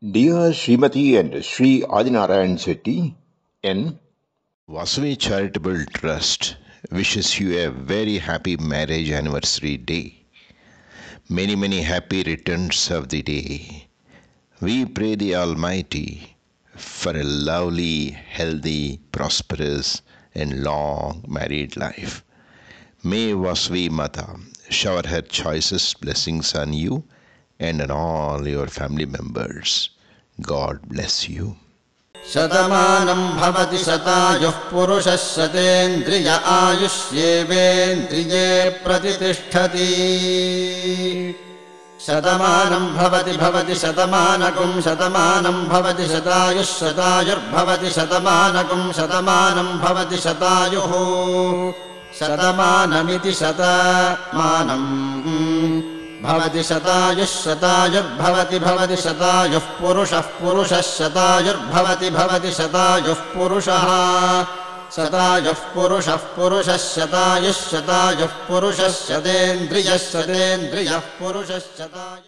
Dear Srimati and Sri Adinarayan Shetty, N. Vasavi Charitable Trust wishes you a very happy marriage anniversary day. Many happy returns of the day. We pray the Almighty for a lovely, healthy, prosperous, and long married life. May Vasavi Mata shower her choicest blessings on you and on all your family members. God bless you. शतमानं भवति शतायुः पुरुषः शतेन्द्रिय आयुष्येवेन्द्रिये प्रतिष्ठति शतमानं भवति शतमानकं शतमानं भवति शतायुः शतायुर्भवति शतमानकं शतमानं भवति शतायुः शतमानमिति शतमानम् भवति शतायुः शतायुर्भवति शतायुः पुरुषः शतायुर्भवति शतायुः पुरुषः शतायुः पुरुषः शतायुः पुरुषः शतेन्द्रियः पुरुषः शतायुः